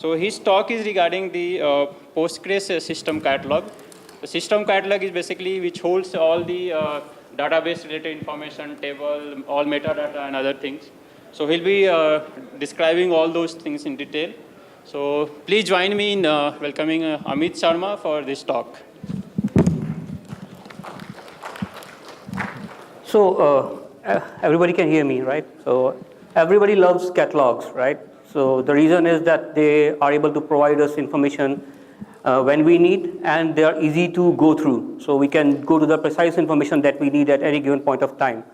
So his talk is regarding the Postgres system catalog. The system catalog is basically which holds all the database related information, table, all metadata and other things. So he'll be describing all those things in detail. So please join me in welcoming Amit Sharma for this talk. So everybody can hear me, right? So everybody loves catalogs, right? So the reason is that they are able to provide us information when we need, and they are easy to go through. So we can go to the precise information that we need at any given point of time.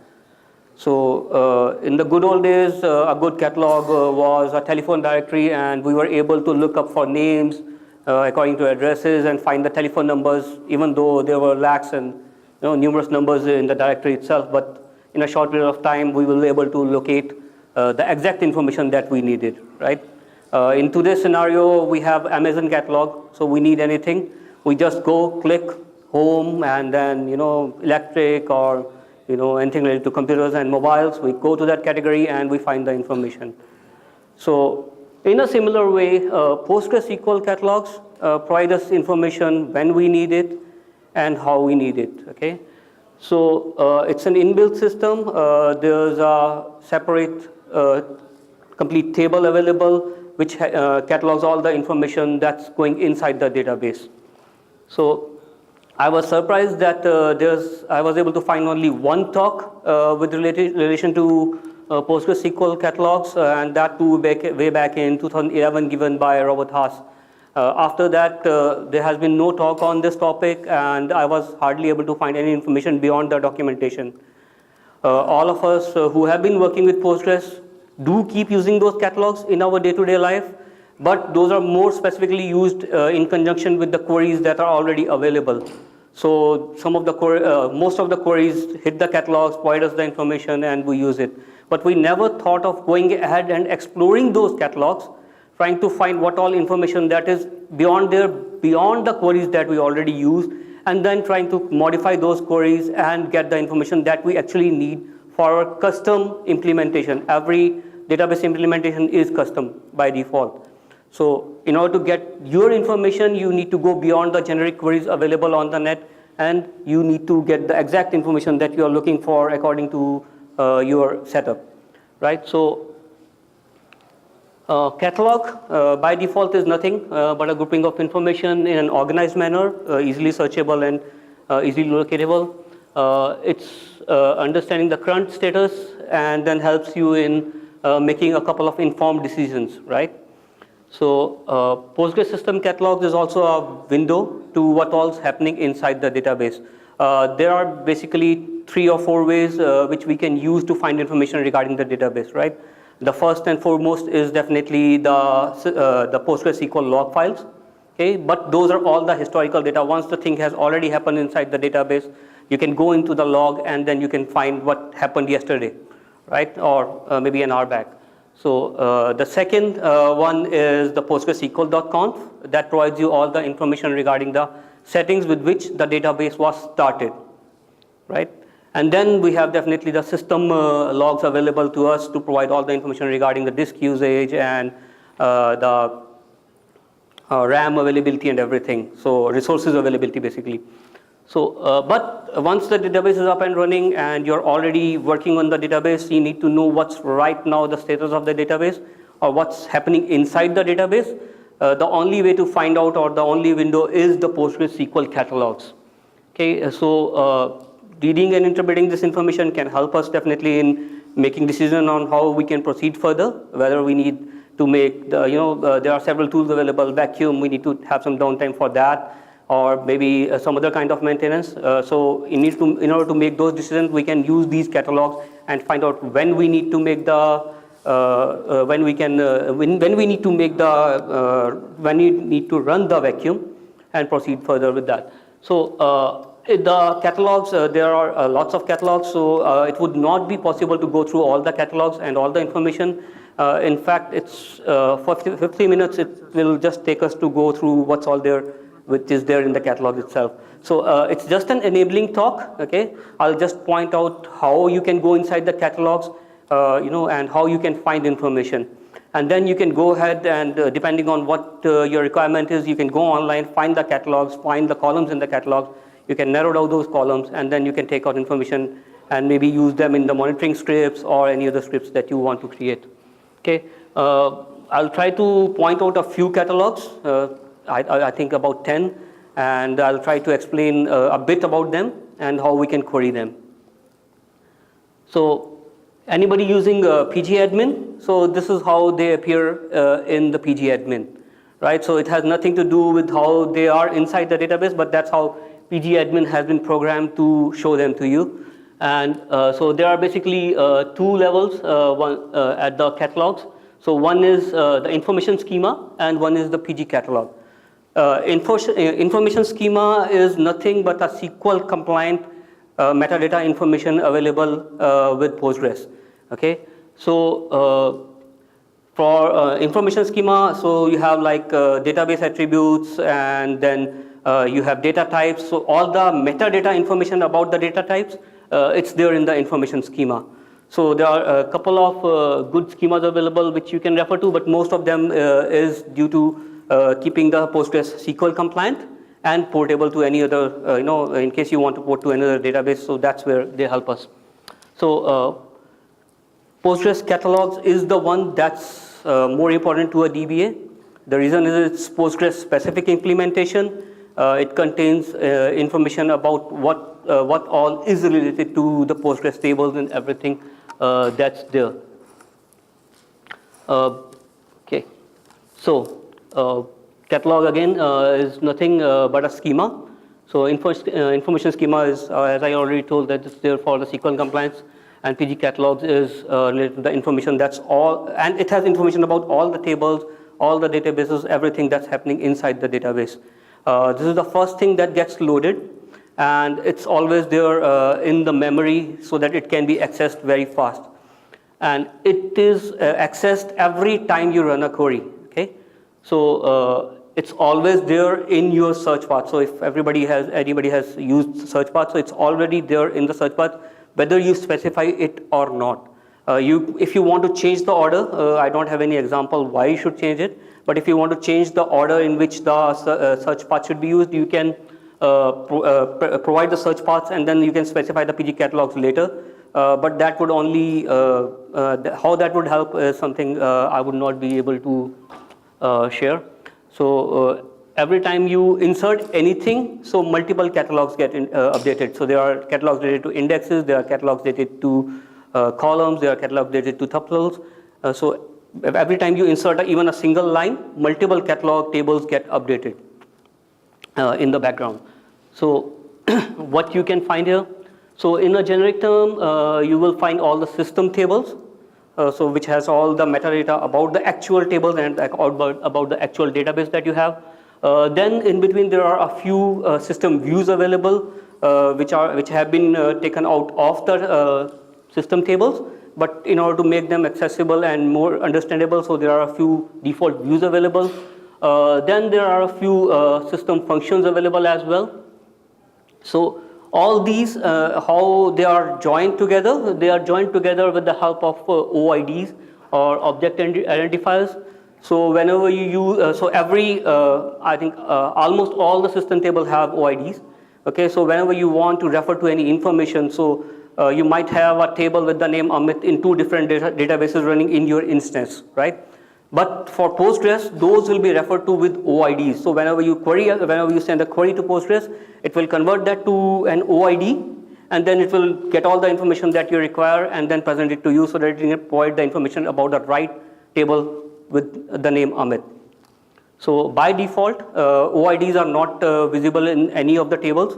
So in the good old days, a good catalog was a telephone directory, and we were able to look up for names according to addresses and find the telephone numbers, even though there were lakhs and numerous numbers in the directory itself. But in a short period of time, we will be able to locate the exact information that we needed, right? In today's scenario, we have Amazon catalog, so we need anything. We just go click home and then electric or anything related to computers and mobiles. We go to that category and we find the information. So in a similar way, PostgreSQL catalogs provide us information when we need it and how we need it. Okay, so it's an inbuilt system. There's a separate complete table available which catalogs all the information that's going inside the database. So I was surprised that I was able to find only one talk with relation to PostgreSQL catalogs, and that too way back in 2011 given by Robert Haas. After that, there has been no talk on this topic, and I was hardly able to find any information beyond the documentation. All of us who have been working with Postgres do keep using those catalogs in our day-to-day life, but those are more specifically used in conjunction with the queries that are already available. So most of the queries hit the catalogs, provide us the information, and we use it. But we never thought of going ahead and exploring those catalogs, trying to find what all information that is beyond the queries that we already use, and then trying to modify those queries and get the information that we actually need for our custom implementation. Every database implementation is custom by default. So in order to get your information, you need to go beyond the generic queries available on the net, and you need to get the exact information that you are looking for according to your setup, right? So catalog by default is nothing but a grouping of information in an organized manner, easily searchable and easily locatable. It's understanding the current status and then helps you in making a couple of informed decisions, right? So Postgres system catalogs is also a window to what all's happening inside the database. There are basically 3 or 4 ways which we can use to find information regarding the database, right? The first and foremost is definitely the PostgreSQL log files, okay? But those are all the historical data. Once the thing has already happened inside the database, you can go into the log and then you can find what happened yesterday, right? Or maybe an hour back. So the second one is the PostgreSQL.conf that provides you all the information regarding the settings with which the database was started, right? And then we have definitely the system logs available to us to provide all the information regarding the disk usage and the RAM availability and everything. So resources availability basically. So, but once the database is up and running and you're already working on the database, you need to know what's right now the status of the database or what's happening inside the database. The only way to find out, or the only window, is the PostgreSQL catalogs. Okay, so reading and interpreting this information can help us definitely in making decision on how we can proceed further, whether we need to make the, there are several tools available, vacuum, we need to have some downtime for that, or maybe some other kind of maintenance. So in order to make those decisions, we can use these catalogs and find out when we need to make the when we need to run the vacuum and proceed further with that. So the catalogs, there are lots of catalogs, so it would not be possible to go through all the catalogs and all the information. In fact, it's for 50 minutes it will just take us to go through what's all there, which is there in the catalog itself. So it's just an enabling talk, okay? I'll just point out how you can go inside the catalogs, and how you can find information. And then you can go ahead and depending on what your requirement is, you can go online, find the catalogs, find the columns in the catalog. You can narrow down those columns, and then you can take out information and maybe use them in the monitoring scripts or any other scripts that you want to create. Okay, I'll try to point out a few catalogs, I think about 10, and I'll try to explain a bit about them and how we can query them. So anybody using PGadmin? So this is how they appear in the PGadmin, right? So it has nothing to do with how they are inside the database, but that's how PGadmin has been programmed to show them to you. And so there are basically two levels one, at the catalogs. So one is the information schema, and one is the PG catalog. Information schema is nothing but a SQL compliant metadata information available with Postgres. Okay, so for information schema, so you have like database attributes, and then you have data types. So all the metadata information about the data types, it's there in the information schema. So there are a couple of good schemas available which you can refer to, but most of them is due to keeping the Postgres SQL compliant and portable to any other, in case you want to port to another database. So that's where they help us. So Postgres catalogs is the one that's more important to a DBA. The reason is it's Postgres specific implementation. It contains information about what all is related to the Postgres tables and everything that's there. Okay, so catalog again is nothing but a schema. So information schema is, as I already told, that it's there for the SQL compliance, and PG catalogs is related to the information that's all, and it has information about all the tables, all the databases, everything that's happening inside the database. This is the first thing that gets loaded, and it's always there in the memory so that it can be accessed very fast. And it is accessed every time you run a query, okay? So it's always there in your search path. So if anybody has used search path, so it's already there in the search path, whether you specify it or not. If you want to change the order, I don't have any example why you should change it, but if you want to change the order in which the search path should be used, you can provide the search paths, and then you can specify the PG catalogs later. But that would only, how that would help is something I would not be able to share. So every time you insert anything, so multiple catalogs get updated. So there are catalogs related to indexes, there are catalogs related to columns, there are catalogs related to tuples. So every time you insert even a single line, multiple catalog tables get updated in the background. So what you can find here, so in a generic term, you will find all the system tables, so which has all the metadata about the actual tables and about the actual database that you have. Then in between there are a few system views available, which have been taken out of the system tables, but in order to make them accessible and more understandable, so there are a few default views available. Then there are a few system functions available as well. So all these, how they are joined together? They are joined together with the help of OIDs or object identifiers. So whenever you use, so every, I think almost all the system tables have OIDs. Okay, so whenever you want to refer to any information, so you might have a table with the name Amit in two different databases running in your instance, right? But for Postgres, those will be referred to with OIDs. So whenever you send a query to Postgres, it will convert that to an OID, and then it will get all the information that you require and then present it to you so that it can provide the information about the right table with the name Amit. So by default, OIDs are not visible in any of the tables.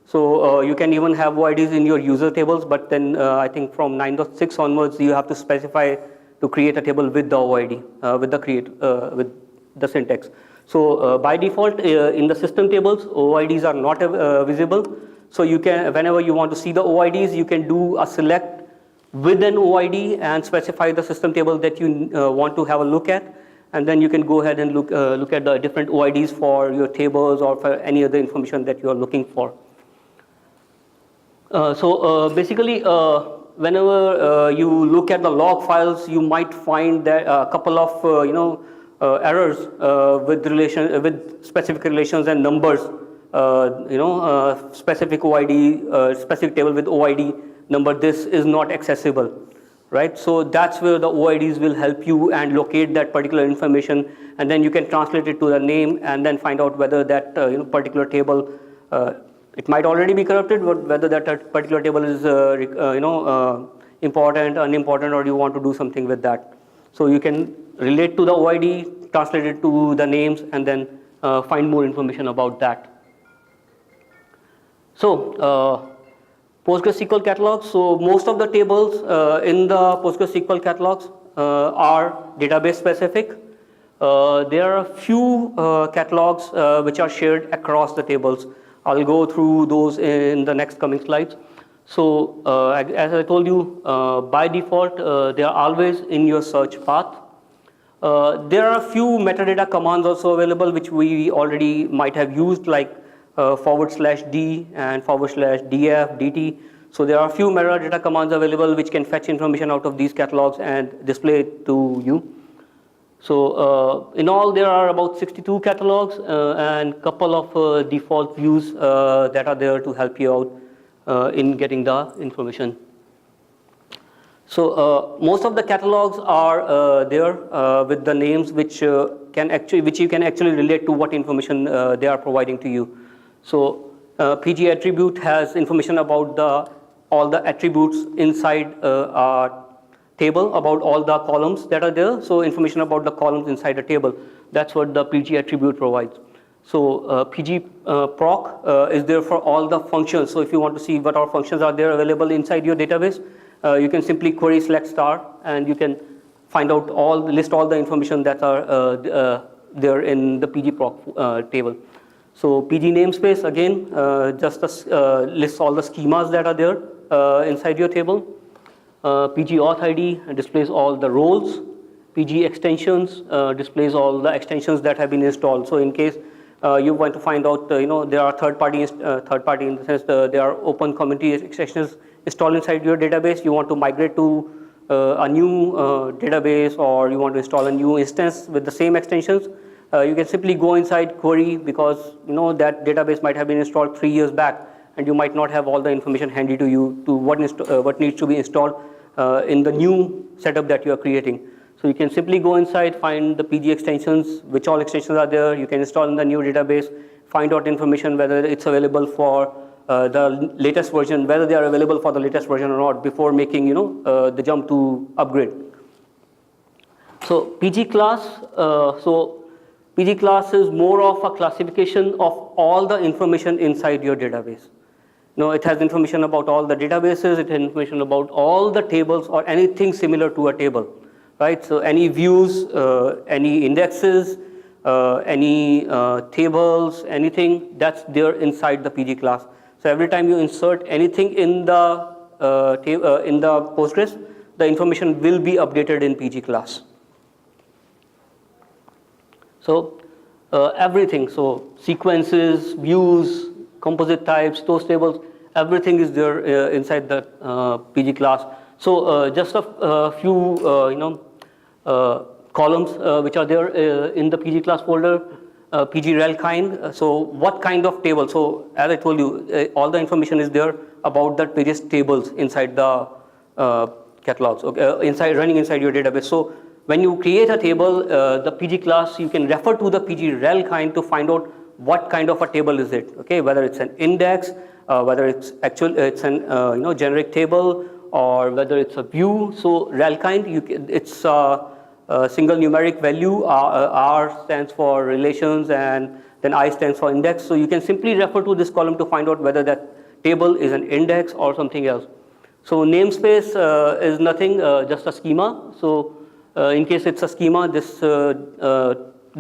So you can even have OIDs in your user tables, but then I think from 9.6 onwards, you have to specify to create a table with the OID, with the syntax. So by default, in the system tables, OIDs are not visible. So you can, whenever you want to see the OIDs, you can do a select with an OID and specify the system table that you want to have a look at, and then you can go ahead and look at the different OIDs for your tables or for any other information that you are looking for. So basically, whenever you look at the log files, you might find that a couple of errors with specific relations and numbers. Specific OID, specific table with OID number. This is not accessible, right? So that's where the OIDs will help you and locate that particular information, and then you can translate it to the name and then find out whether that particular table. It might already be corrupted, but whether that particular table is important, unimportant, or you want to do something with that. So you can relate to the OID, translate it to the names, and then find more information about that. So PostgreSQL catalogs. So most of the tables in the PostgreSQL catalogs are database specific. There are a few catalogs which are shared across the tables. I'll go through those in the next coming slides. So as I told you, by default, they are always in your search path. There are a few metadata commands also available which we already might have used, like /d and /df, dt. So there are a few metadata commands available which can fetch information out of these catalogs and display it to you. So in all, there are about 62 catalogs and couple of default views that are there to help you out in getting the information. So most of the catalogs are there with the names which you can actually relate to what information they are providing to you. So PG attribute has information about all the attributes inside our table, about all the columns that are there. So information about the columns inside a table, that's what the PG attribute provides. So PG proc is there for all the functions. So if you want to see what all functions are there available inside your database, you can simply query select star and you can find out list all the information that are there in the PG proc table. So PG namespace, again, just lists all the schemas that are there inside your table. PG auth ID displays all the roles. PG extensions displays all the extensions that have been installed. So in case you want to find out, there are third party in the sense there are open community extensions installed inside your database. You want to migrate to a new database, or you want to install a new instance with the same extensions. You can simply go inside query, because that database might have been installed 3 years back, and you might not have all the information handy to you to what needs to be installed in the new setup that you are creating. So you can simply go inside, find the PG extensions, which all extensions are there. You can install in the new database, find out information whether it's available for the latest version, whether they are available for the latest version or not, before making the jump to upgrade. So PG class. PG class is more of a classification of all the information inside your database. It has information about all the databases, it has information about all the tables or anything similar to a table, right? So any views, any indexes, any tables, anything that's there inside the PG class. So every time you insert anything in the Postgres, the information will be updated in PG class. So everything, so sequences, views, composite types, those tables, everything is there inside the PG class. So just a few columns which are there in the PG class folder. PG rel kind. So what kind of table? So as I told you, all the information is there about the various tables inside the catalogs, okay, running inside your database. So when you create a table, the PG class, you can refer to the PG rel kind to find out what kind of a table is it, okay? Whether it's an index, whether it's an generic table, or whether it's a view. So rel kind, it's a single numeric value. R stands for relations, and then I stands for index. So you can simply refer to this column to find out whether that table is an index or something else. So namespace is nothing, just a schema. So in case it's a schema, this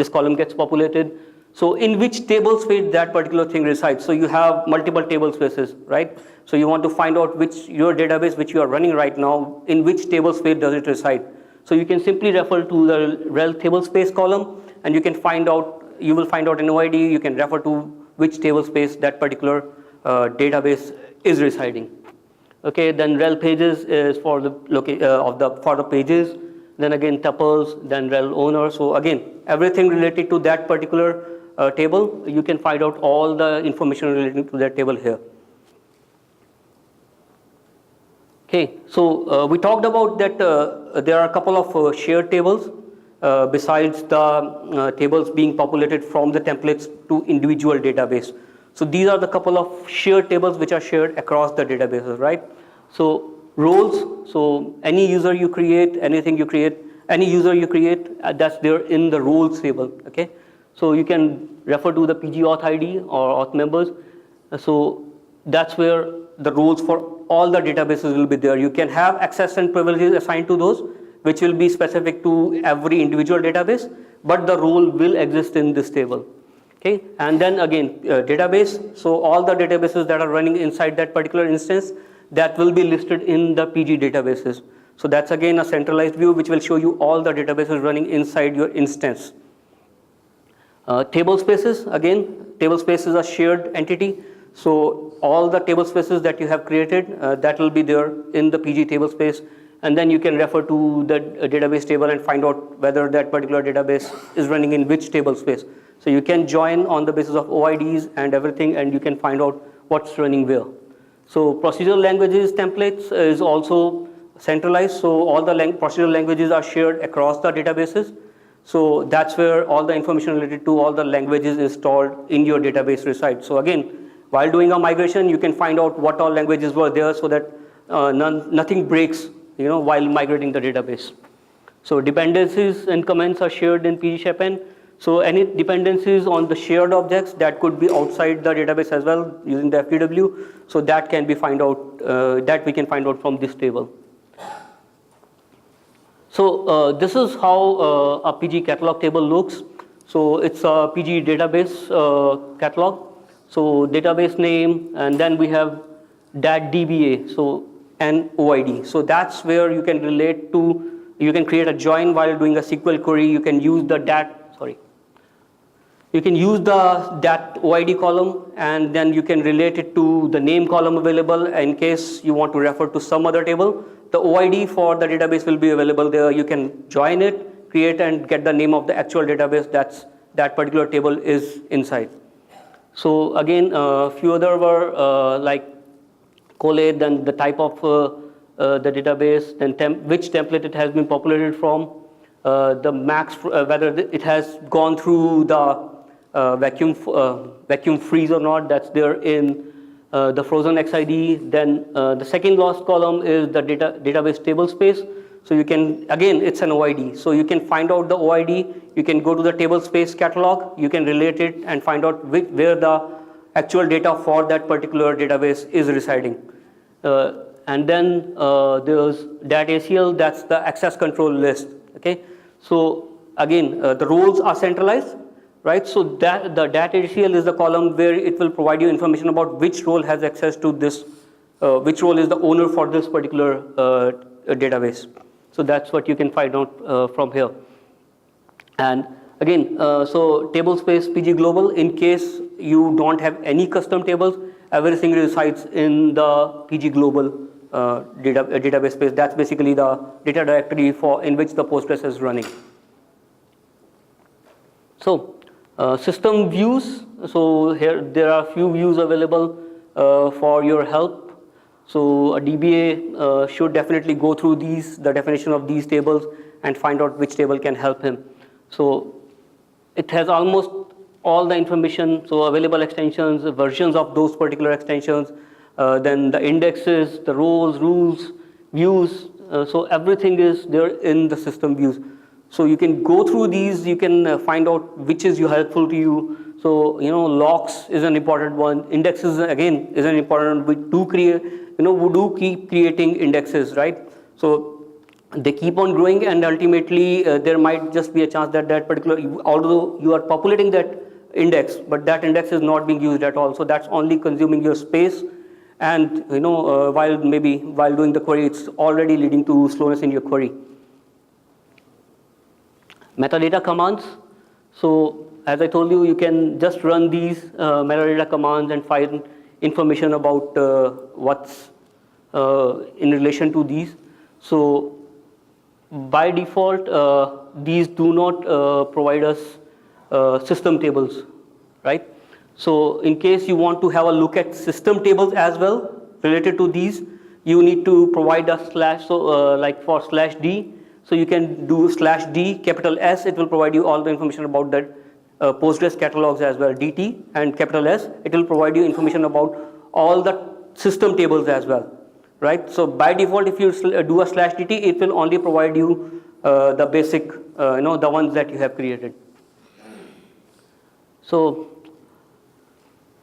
column gets populated. So in which table space that particular thing resides. So you have multiple table spaces, right? So you want to find out your database which you are running right now, in which table space does it reside. So you can simply refer to the rel table space column, and you will find out an OID. You can refer to which table space that particular database is residing. Okay, then rel pages is for the for the pages. Then again tuples, then rel owner. So again, everything related to that particular table, you can find out all the information relating to that table here. Okay, so we talked about that there are a couple of shared tables besides the tables being populated from the templates to individual database. So these are the couple of shared tables which are shared across the databases, right? So roles, so any user you create, anything you create, any user you create, that's there in the roles table, okay? So you can refer to the PG auth ID or auth members. So that's where the roles for all the databases will be there. You can have access and privileges assigned to those, which will be specific to every individual database, but the role will exist in this table. Okay, and then again, database. So all the databases that are running inside that particular instance, that will be listed in the PG databases. So that's again a centralized view which will show you all the databases running inside your instance. Table spaces, again, table space is a shared entity. So all the table spaces that you have created, that will be there in the PG table space. And then you can refer to the database table and find out whether that particular database is running in which table space. So you can join on the basis of OIDs and everything, and you can find out what's running where. So procedural languages templates is also centralized. So all the procedural languages are shared across the databases. So that's where all the information related to all the languages installed in your database reside. So again, while doing a migration, you can find out what all languages were there so that nothing breaks, while migrating the database. So dependencies and comments are shared in PG-SHAPN. So any dependencies on the shared objects that could be outside the database as well using the FDW. So that can be that we can find out from this table. So this is how a PG catalog table looks. So it's a PG database catalog. So database name, and then we have dat DBA, so and OID. So that's where you can relate to, you can create a join while doing a SQL query. You can use the you can use the dat OID column, and then you can relate it to the name column available in case you want to refer to some other table. The OID for the database will be available there. You can join it, create and get the name of the actual database that particular table is inside. So again, a few other were like collate, then the type of the database, then which template it has been populated from, the max, whether it has gone through the vacuum freeze or not, that's there in the frozen XID. Then the second last column is the database table space. So you can, again, it's an OID. So you can find out the OID, you can go to the table space catalog, you can relate it and find out where the actual data for that particular database is residing. And then there's dat ACL, that's the access control list, okay? So again, the roles are centralized, right? So the dat ACL is the column where it will provide you information about which role has access to this, which role is the owner for this particular database. So that's what you can find out from here. And again, so table space PG global, in case you don't have any custom tables, everything resides in the PG global database space. That's basically the data directory in which the Postgres is running. So system views. So here there are few views available for your help. So a DBA should definitely go through the definition of these tables and find out which table can help him. So it has almost all the information, so available extensions, versions of those particular extensions, then the indexes, the roles, rules, views, so everything is there in the system views. So you can go through these, you can find out which is helpful to you. So, locks is an important one. Indexes, again, is an important one. We do keep creating indexes, right? So they keep on growing, and ultimately there might just be a chance that although you are populating that index, but that index is not being used at all. So that's only consuming your space, and while doing the query, it's already leading to slowness in your query. Metadata commands. So as I told you, you can just run these metadata commands and find information about what's in relation to these. So by default, these do not provide us system tables, right? So in case you want to have a look at system tables as well related to these, you need to provide a slash, so like for /d, so you can do /d, capital S, it will provide you all the information about that Postgres catalogs as well, dt, and capital S, it will provide you information about all the system tables as well, right? So by default, if you do a /dt, it will only provide you the basic, the ones that you have created. So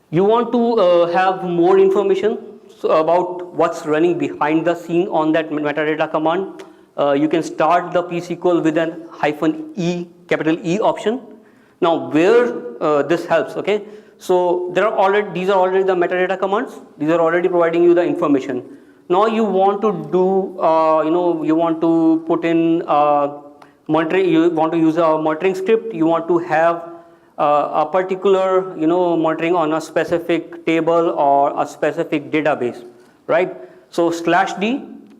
you want to have more information about what's running behind the scene on that metadata command. You can start the psql with an -e, capital E option. Now where this helps, okay? So these are already the metadata commands. These are already providing you the information. Now you want to do, you want to put in monitoring. You want to use a monitoring script. You want to have a particular, monitoring on a specific table or a specific database, right? So /d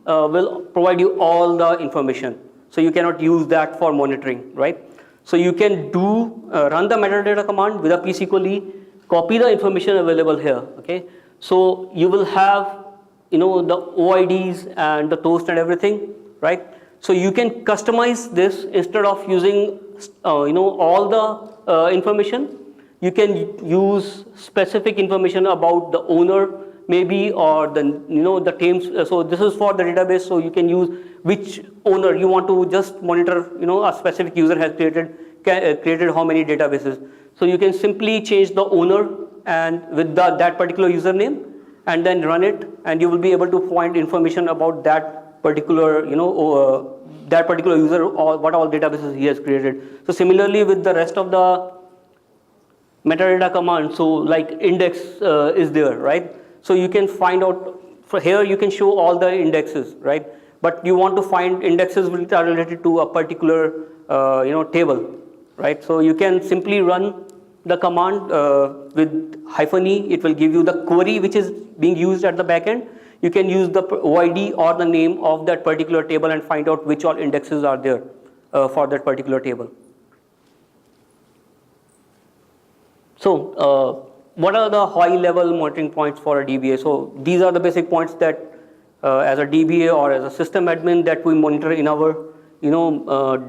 will provide you all the information. So you cannot use that for monitoring, right? So you can run the metadata command with a psql, copy the information available here, okay? So you will have, the OIDs and the toast and everything, right? So you can customize this instead of using, all the information. You can use specific information about the owner, maybe, or the teams. So this is for the database. So you can use which owner you want to just monitor. A specific user has created how many databases. So you can simply change the owner and with that particular username, and then run it, and you will be able to find information about that particular, that particular user or what all databases he has created. So similarly with the rest of the metadata command, so like index is there, right? So you can find out, for here you can show all the indexes, right? But you want to find indexes which are related to a particular, table, right? So you can simply run the command with -e, it will give you the query which is being used at the backend. You can use the OID or the name of that particular table and find out which all indexes are there for that particular table. So what are the high level monitoring points for a DBA? So these are the basic points that as a DBA or as a system admin that we monitor in our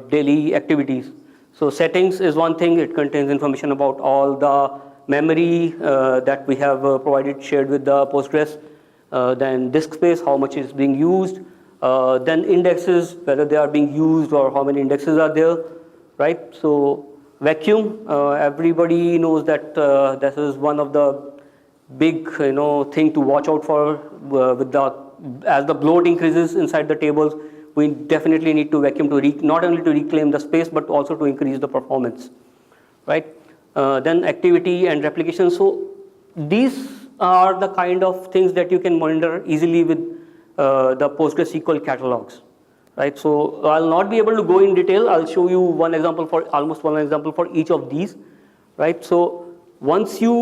daily activities. So settings is one thing. It contains information about all the memory that we have shared with the Postgres. Then disk space, how much is being used. Then indexes, whether they are being used or how many indexes are there, right? So vacuum, everybody knows that this is one of the big thing to watch out for. As the bloat increases inside the tables, we definitely need to vacuum to not only to reclaim the space but also to increase the performance, right? Then activity and replication. So these are the kind of things that you can monitor easily with the PostgreSQL catalogs, right? So I'll not be able to go in detail. I'll show you one example for each of these, right? So once you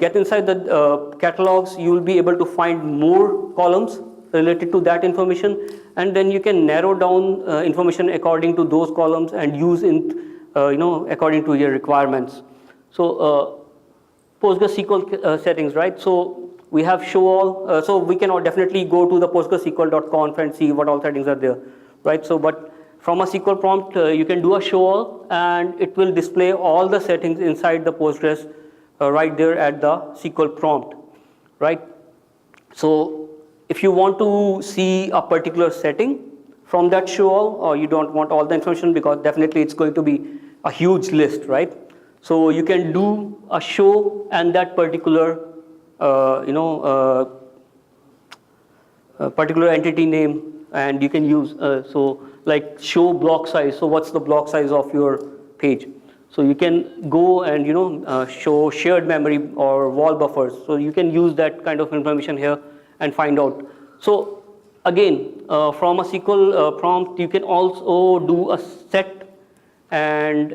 get inside the catalogs, you will be able to find more columns related to that information, and then you can narrow down information according to those columns and use according to your requirements. So PostgreSQL settings, right? So we have show all, so we can definitely go to the postgresql.conf and see what all settings are there, right? So but from a SQL prompt, you can do a show all, and it will display all the settings inside the Postgres right there at the SQL prompt, right? So if you want to see a particular setting from that show all, or you don't want all the information, because definitely it's going to be a huge list, right? So you can do a show and that particular, particular entity name, and you can use, so like show block size. So what's the block size of your page? So you can go and show shared memory or wall buffers. So you can use that kind of information here and find out. So again, from a SQL prompt, you can also do a set and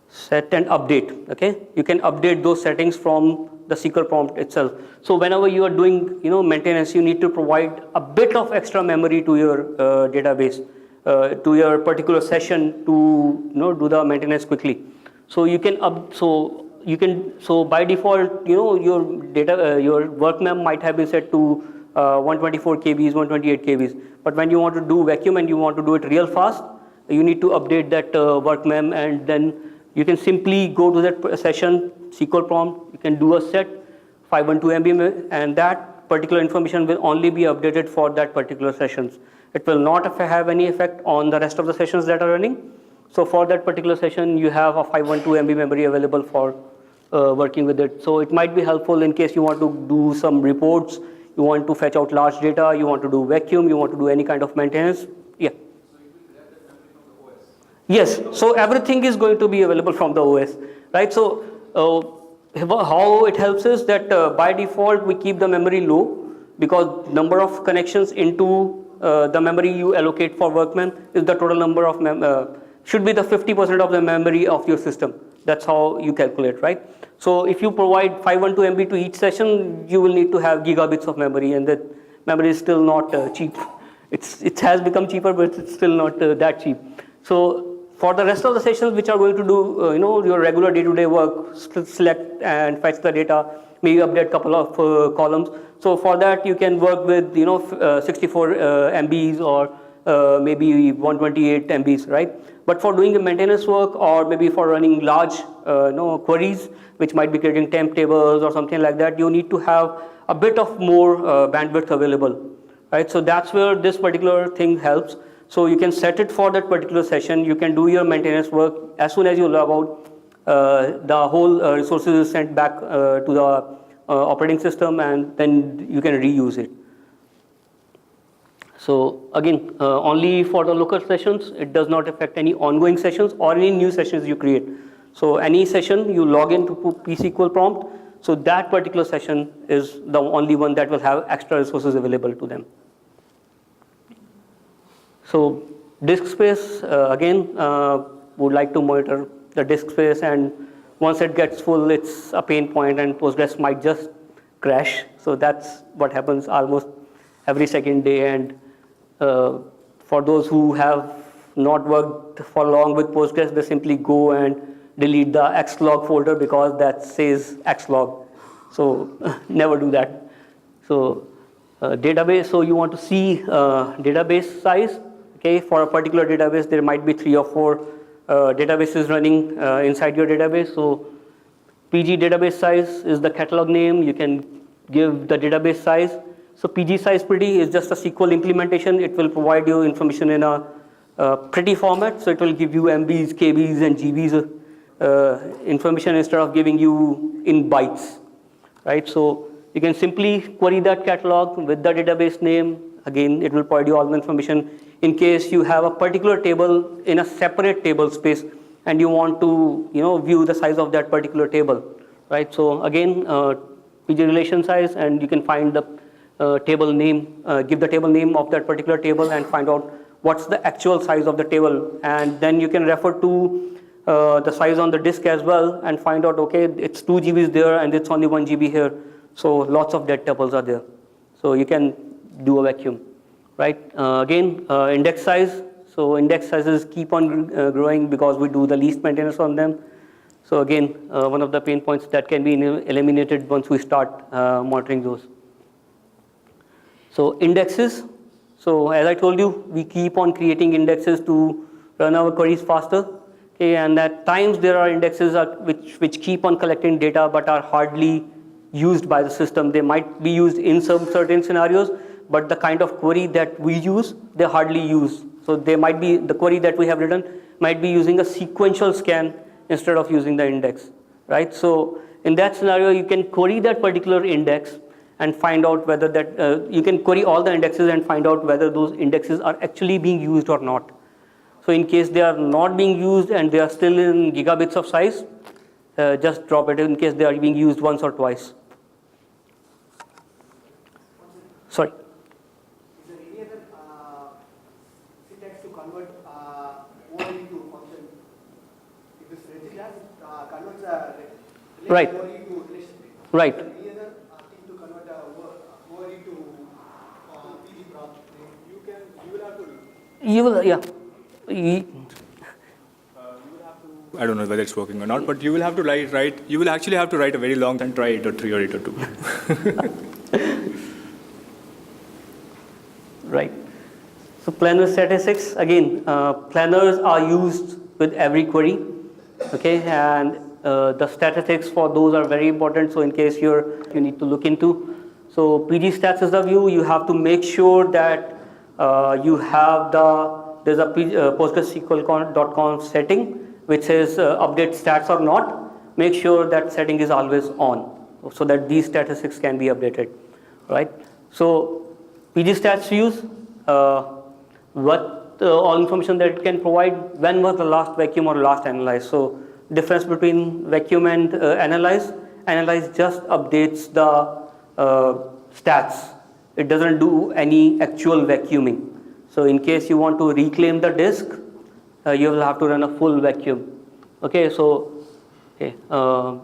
set and update. Okay, you can update those settings from the SQL prompt itself. So whenever you are doing maintenance, you need to provide a bit of extra memory to your database, to your particular session to do the maintenance quickly. So you can so by default your data your work mem might have been set to 124 kbs, 128 kbs. But when you want to do vacuum and you want to do it real fast, you need to update that work mem, and then you can simply go to that session SQL prompt. You can do a set 512 MB, and that particular information will only be updated for that particular sessions. It will not have any effect on the rest of the sessions that are running. So for that particular session, you have a 512 MB memory available for working with it. So it might be helpful in case you want to do some reports, you want to fetch out large data, you want to do vacuum, you want to do any kind of maintenance. Yeah. So it will grab that memory from the OS? Yes. So everything is going to be available from the OS, right? So how it helps is that by default we keep the memory low, because number of connections into the memory you allocate for workman is the total number of should be the 50% of the memory of your system. That's how you calculate, right? So if you provide 512 MB to each session, you will need to have gigabits of memory, and that memory is still not cheap. It has become cheaper, but it's still not that cheap. So for the rest of the sessions which are going to do your regular day-to-day work, select and fetch the data, maybe update couple of columns. So for that you can work with 64 MBs or maybe 128 MBs, right? But for doing the maintenance work, or maybe for running large queries which might be creating temp tables or something like that, you need to have a bit of more bandwidth available, right? So that's where this particular thing helps. So you can set it for that particular session. You can do your maintenance work as soon as you log out. The whole resources is sent back to the operating system, and then you can reuse it. So again, only for the local sessions. It does not affect any ongoing sessions or any new sessions you create. So any session you log into PSQL prompt, so that particular session is the only one that will have extra resources available to them. So disk space, again, would like to monitor the disk space, and once it gets full, it's a pain point, and Postgres might just crash. So that's what happens almost every second day. And for those who have not worked for long with Postgres, they simply go and delete the xlog folder because that says xlog. So never do that. So database, so you want to see database size. Okay, for a particular database, there might be 3 or 4 databases running inside your database. So PG database size is the catalog name. You can give the database size. So PG size pretty is just a SQL implementation. It will provide you information in a pretty format. So it will give you MBs, KBs, and GBs information instead of giving you in bytes, right? So you can simply query that catalog with the database name. Again, it will provide you all the information. In case you have a particular table in a separate table space and you want to view the size of that particular table, right? So again, PG relation size, and you can find the table name, give the table name of that particular table and find out what's the actual size of the table, and then you can refer to the size on the disk as well and find out, okay, it's 2 GBs there and it's only 1 GB here, so lots of dead tuples are there, so you can do a vacuum, right? Again, index size, so index sizes keep on growing because we do the least maintenance on them. So again, one of the pain points that can be eliminated once we start monitoring those. So indexes, so as I told you, we keep on creating indexes to run our queries faster. Okay, and at times there are indexes which keep on collecting data but are hardly used by the system. They might be used in some certain scenarios, but the kind of query that we use, they hardly use. So they might be, the query that we have written might be using a sequential scan instead of using the index, right? So in that scenario, you can query that particular index and find out whether that, you can query all the indexes and find out whether those indexes are actually being used or not. So in case they are not being used and they are still in gigabits of size, just drop it in case they are being used once or twice. Sorry. Is there any other syntax to convert OR into a function? If this registers converts a Right. OR into relationship. Right. Any other thing to convert a OLE to PG prop, you will have to. You will, yeah. I don't know whether it's working or not, but you will have to write. You will actually have to write a very long and try 803 or 802. Right. So planar statistics, again, planners are used with every query, okay, and the statistics for those are very important. So in case you need to look into. So PG stats is the view. You have to make sure that you have there's a PostgreSQL.conf setting which says update stats or not. Make sure that setting is always on so that these statistics can be updated, right? So PG stats views, all information that it can provide, when was the last vacuum or last analyze. So difference between vacuum and analyze. Analyze just updates the stats. It doesn't do any actual vacuuming. So in case you want to reclaim the disk, you will have to run a full vacuum. Okay, so so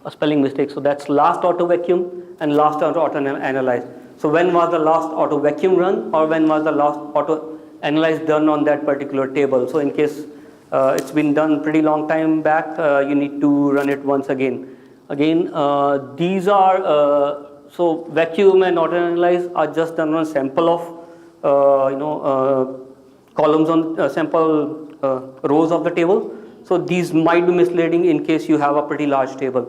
a spelling mistake. So that's last auto vacuum and last auto analyze. So when was the last auto vacuum run, or when was the last auto analyze done on that particular table? So in case it's been done pretty long time back, you need to run it once again. Again, these are so vacuum and auto analyze are just done on sample of columns on sample rows of the table. So these might be misleading in case you have a pretty large table,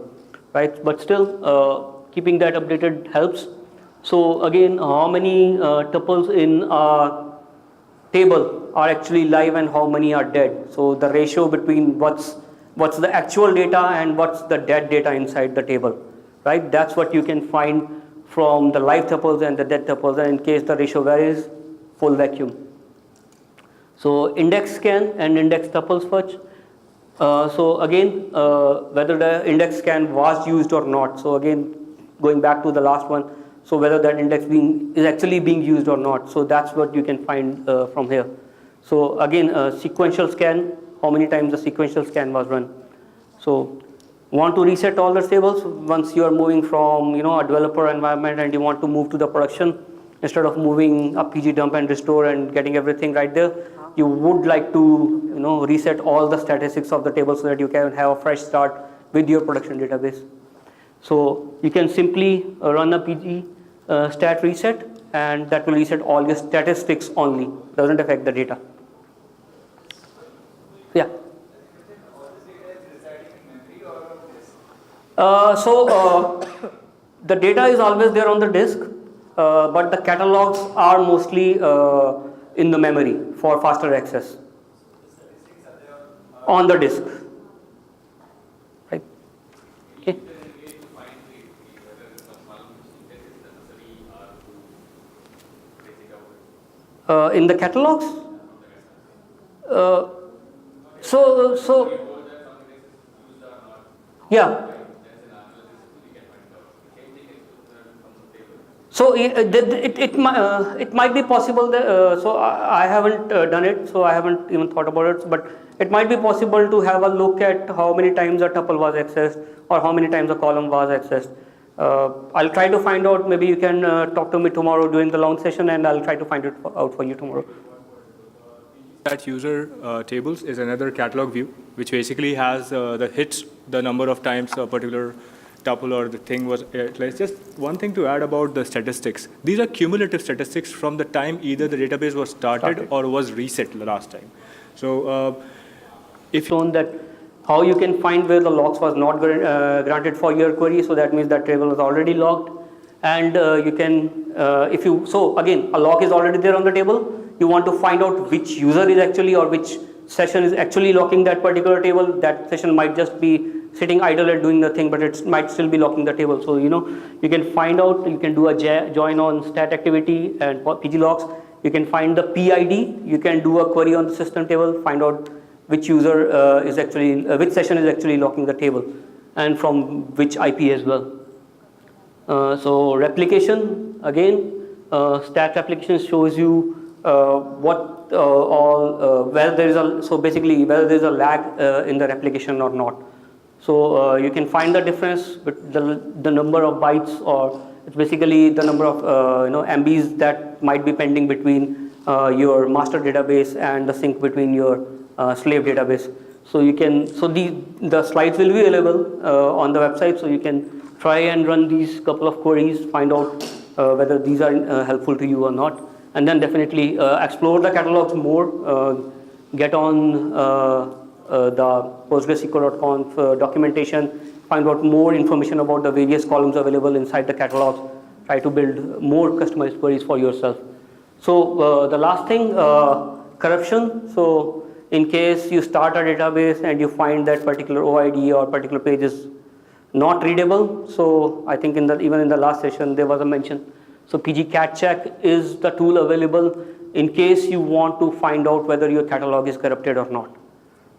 right? But still, keeping that updated helps. So again, how many tuples in a table are actually live and how many are dead? So the ratio between what's the actual data and what's the dead data inside the table, right? That's what you can find from the live tuples and the dead tuples, and in case the ratio varies, full vacuum. So index scan and index tuple search. So again, whether the index scan was used or not. So again, going back to the last one, so whether that index is actually being used or not. So that's what you can find from here. So again, sequential scan, how many times the sequential scan was run. So want to reset all the tables once you are moving from a developer environment and you want to move to the production, instead of moving a PG dump and restore and getting everything right there, you would like to reset all the statistics of the table so that you can have a fresh start with your production database. So you can simply run a PG stat reset, and that will reset all your statistics only, doesn't affect the data. Yeah. The data is always there on the disk, but the catalogs are mostly in the memory for faster access on the disk, right? Okay. In the catalogs, yeah. So it might be possible that, so I haven't done it, so I haven't even thought about it, but it might be possible to have a look at how many times a tuple was accessed or how many times a column was accessed. I'll try to find out. Maybe you can talk to me tomorrow during the long session, and I'll try to find it out for you tomorrow. That user tables is another catalog view, which basically has the hits, the number of times a particular tuple or the thing was utilized. Just one thing to add about the statistics. These are cumulative statistics from the time either the database was started or was reset the last time. So if shown that how you can find where the logs was not granted for your query, so that means that table was already logged, and you can so again a log is already there on the table. You want to find out which user is actually or which session is actually locking that particular table. That session might just be sitting idle and doing nothing, but it might still be locking the table. So you can find out. You can do a join on stat activity and PG logs. You can find the PID. You can do a query on the system table, find out which user is actually which session is actually locking the table, and from which IP as well. So replication, again, stat replication shows you what all whether there is a, so basically whether there is a lag in the replication or not. So you can find the difference with the number of bytes, or it's basically the number of MBs that might be pending between your master database and the sync between your slave database. So you can, so the slides will be available on the website, so you can try and run these couple of queries, find out whether these are helpful to you or not, and then definitely explore the catalogs more, get on the PostgreSQL.conf documentation, find out more information about the various columns available inside the catalogs, try to build more customized queries for yourself. So the last thing, corruption. So in case you start a database and you find that particular OID or particular page is not readable, so I think even in the last session there was a mention. So PGCatCheck is the tool available in case you want to find out whether your catalog is corrupted or not,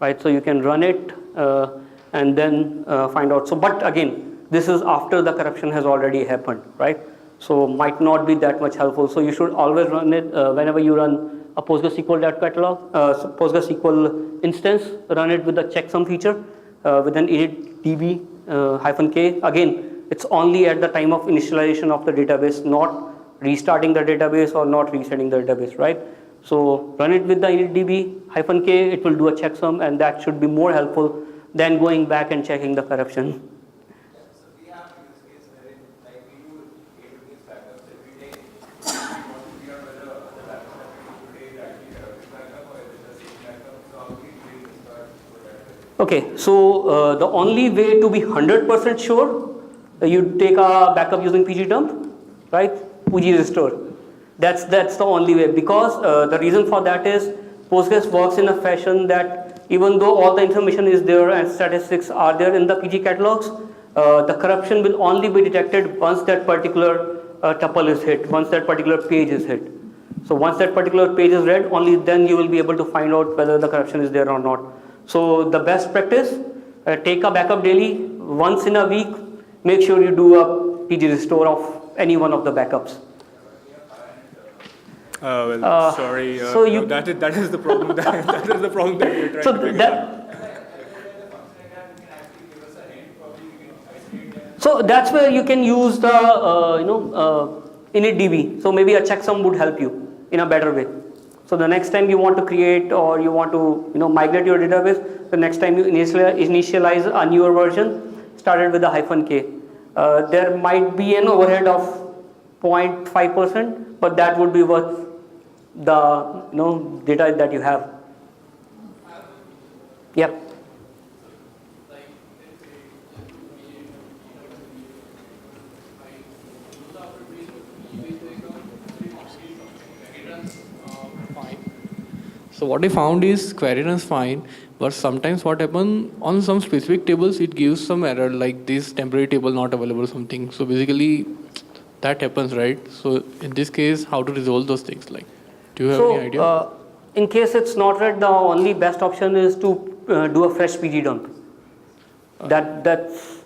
right? So you can run it and then find out. So, but again, this is after the corruption has already happened, right? So might not be that much helpful. So you should always run it whenever you run a PostgreSQL.catalog, PostgreSQL instance, run it with the checksum feature with an initDB -k. Again, it's only at the time of initialization of the database, not restarting the database or not resetting the database, right? So run it with the initDB -k, it will do a checksum, and that should be more helpful than going back and checking the corruption. So we have a use case wherein like we do database backups every day. We want to figure out whether the backups that we do today is actually a correct backup or is it the same backup. So how do we create this part for that? Okay, so the only way to be 100% sure, you take a backup using pgdump, right? PGRestore. That's the only way, because the reason for that is Postgres works in a fashion that even though all the information is there and statistics are there in the PG catalogs, the corruption will only be detected once that particular tuple is hit, once that particular page is hit. So once that particular page is read, only then you will be able to find out whether the corruption is there or not. So the best practice, take a backup daily, once in a week, make sure you do a PGRestore of any one of the backups. Sorry. So no, that is the problem. That is the problem that we're trying So to figure that, out. so that's where you can use the initDB. So maybe a checksum would help you in a better way. So the next time you want to create or you want to migrate your database, the next time you initialize a newer version, started with a -k. There might be an overhead of 0.5%, but that would be worth the data that you have. Yep. So what I found is query runs fine, but sometimes what happens on some specific tables, it gives some error like this temporary table not available or something. So basically that happens, right? So in this case, how to resolve those things? Like, do you have any idea? In case it's not read, the only best option is to do a fresh pgdump. That's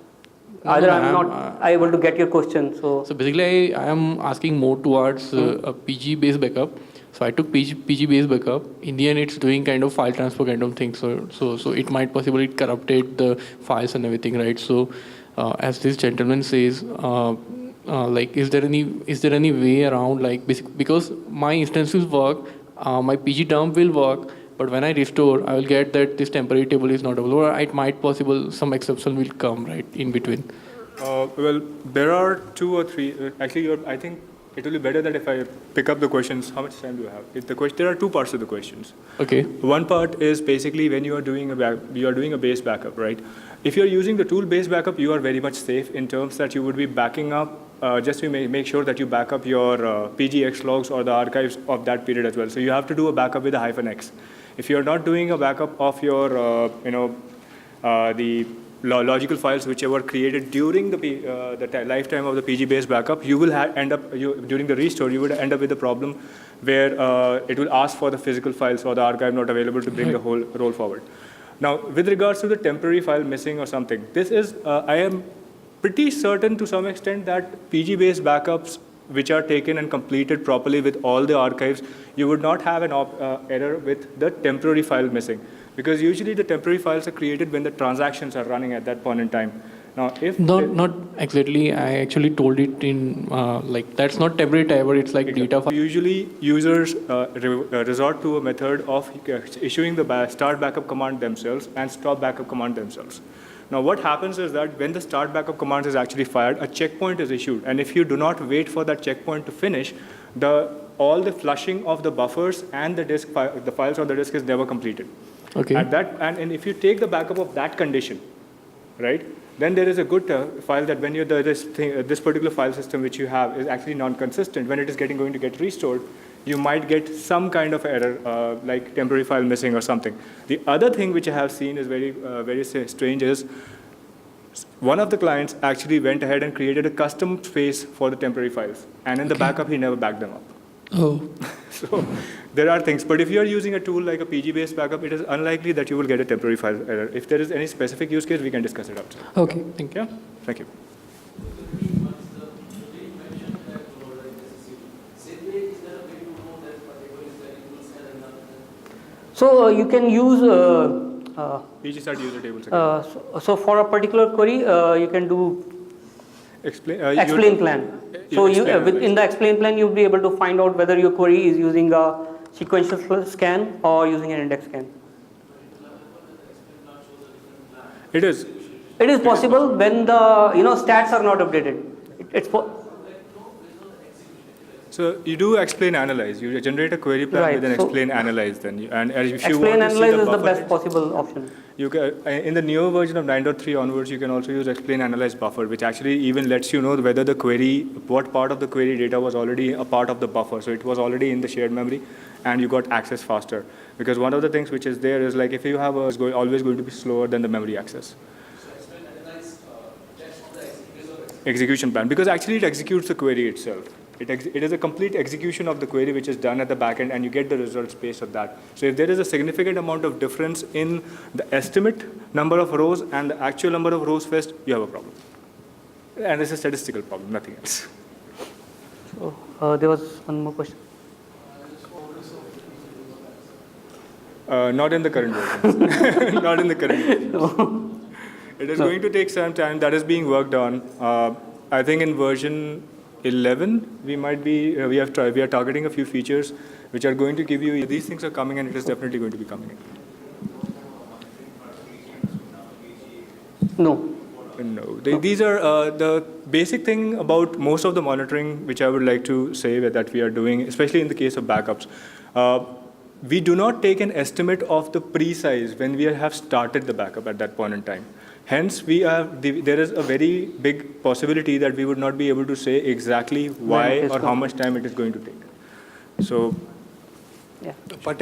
either I'm not able to get your question. So basically, I am asking more towards a PG based backup. So I took PG based backup. In the end, it's doing kind of file transfer kind of thing. So it might possibly corrupted the files and everything, right? So as this gentleman says, like is there any way around, like because my instances work, my pgdump will work, but when I restore, I will get that this temporary table is not available, or it might possible some exception will come right in between. Well, there are 2 or 3. Actually, I think it will be better that if I pick up the questions. How much time do you have? There are 2 parts of the questions. Okay. One part is basically when you are doing a base backup, right? If you are using the tool-based backup, you are very much safe in terms that you would be backing up. Just to make sure that you back up your PGX logs or the archives of that period as well. So you have to do a backup with a -x. If you're not doing a backup of your, the logical files which were created during the lifetime of the PG-based backup, you will end up, during the restore, you would end up with a problem where it will ask for the physical files or the archive not available to bring the whole roll forward. Now, with regards to the temporary file missing or something, this is, I am pretty certain to some extent that PG-based backups which are taken and completed properly with all the archives, you would not have an error with the temporary file missing. Because usually the temporary files are created when the transactions are running at that point in time. Now, if Not exactly. I actually told it in like that's not temporary type, it's like data file. usually users resort to a method of issuing the start backup command themselves and stop backup command themselves. Now, what happens is that when the start backup command is actually fired, a checkpoint is issued, and if you do not wait for that checkpoint to finish, all the flushing of the buffers and the files on the disk is never completed. Okay. And if you take the backup of that condition, right, then there is a good file that when this particular file system which you have is actually non-consistent. When it is going to get restored, you might get some kind of error, like temporary file missing or something. The other thing which I have seen is very strange is one of the clients actually went ahead and created a custom space for the temporary files. And in the backup, he never backed them up. Oh. So there are things, but if you are using a tool like a PG-based backup, it is unlikely that you will get a temporary file error. If there is any specific use case, we can discuss it outside. Okay. Thank you. Yeah, thank you. So you can use PG start user tables. so for a particular query, you can do explain plan. So in the explain plan, you'll be able to find out whether your query is using a sequential scan or using an index scan. It is. It is possible when the stats are not updated. So you do explain analyze. You generate a query plan Right, with an so explain analyze. Then and if you explain want to see analyze the is the buffer best hits, possible option. you can, in the newer version of 9.3 onwards, you can also use explain analyze buffer, which actually even lets you know whether the query, what part of the query data was already a part of the buffer. So it was already in the shared memory, and you got access faster. Because one of the things which is there is like if you have is always going to be slower than the memory access. Execution plan, because actually it executes the query itself. It is a complete execution of the query which is done at the back end, and you get the results based on that. So if there is a significant amount of difference in the estimate number of rows and the actual number of rows fetched, you have a problem. And it's a statistical problem, nothing else. So there was one more question. Not in the current version. Not in the current version. No. It is going to take some time. That is being worked on. I think in version 11, we are targeting a few features which are going to give you, these things are coming, and it is definitely going to be coming in. No. No, these are the basic thing about most of the monitoring which I would like to say that we are doing, especially in the case of backups. We do not take an estimate of the pre-size when we have started the backup at that point in time. Hence, there is a very big possibility that we would not be able to say exactly why or how much time it is going to take. So, yeah. For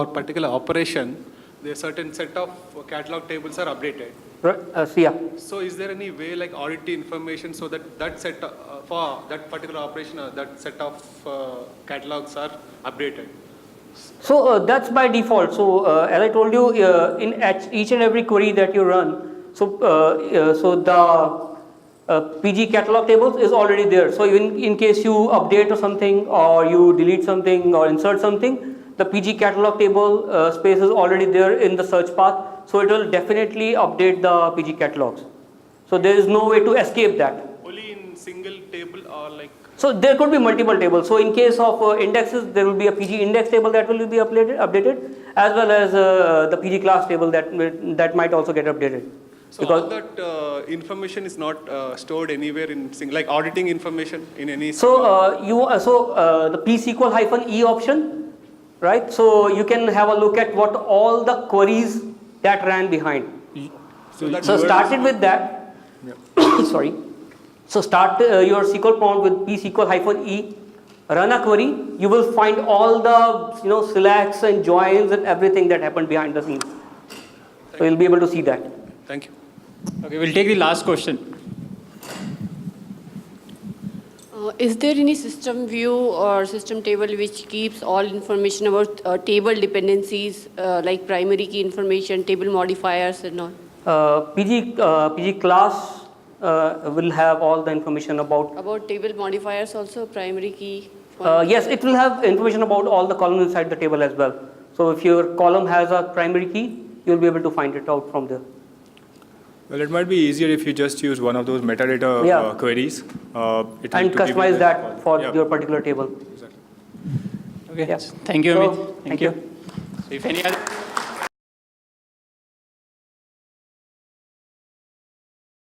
particular operation, the certain set of catalog tables are updated. So So is there any way like audit the information so that set for that particular operation, that set of catalogs are updated? So that's by default. So as I told you, in each and every query that you run, so the PG catalog tables is already there. So in case you update or something, or you delete something or insert something, the PG catalog table space is already there in the search path. So it will definitely update the PG catalogs. So there is no way to escape that. Only in single table or like? So there could be multiple tables. So in case of indexes, there will be a PG index table that will be updated, as well as the PG class table that might also get updated. So because all that information is not stored anywhere in like auditing information in any. So the P-SQL-E option, right? So you can have a look at what all the queries that ran behind. So started with that. Yeah. Sorry. So start your SQL prompt with P-SQL-E, run a query. You will find all the selects and joins and everything that happened behind the scenes. So you'll be able to see that. Thank you. Okay, we'll take the last question. Is there any system view or system table which keeps all information about table dependencies like primary key information, table modifiers and all? PG class will have all the information about table modifiers also, primary key? Yes, it will have information about all the columns inside the table as well. So if your column has a primary key, you'll be able to find it out from there. Well, it might be easier if you just use one of those metadata Yeah. queries. It will And to give you customize the that for Yeah. your particular table. Exactly. Okay. Yeah. Thank you, So, Amit. thank you. So if any other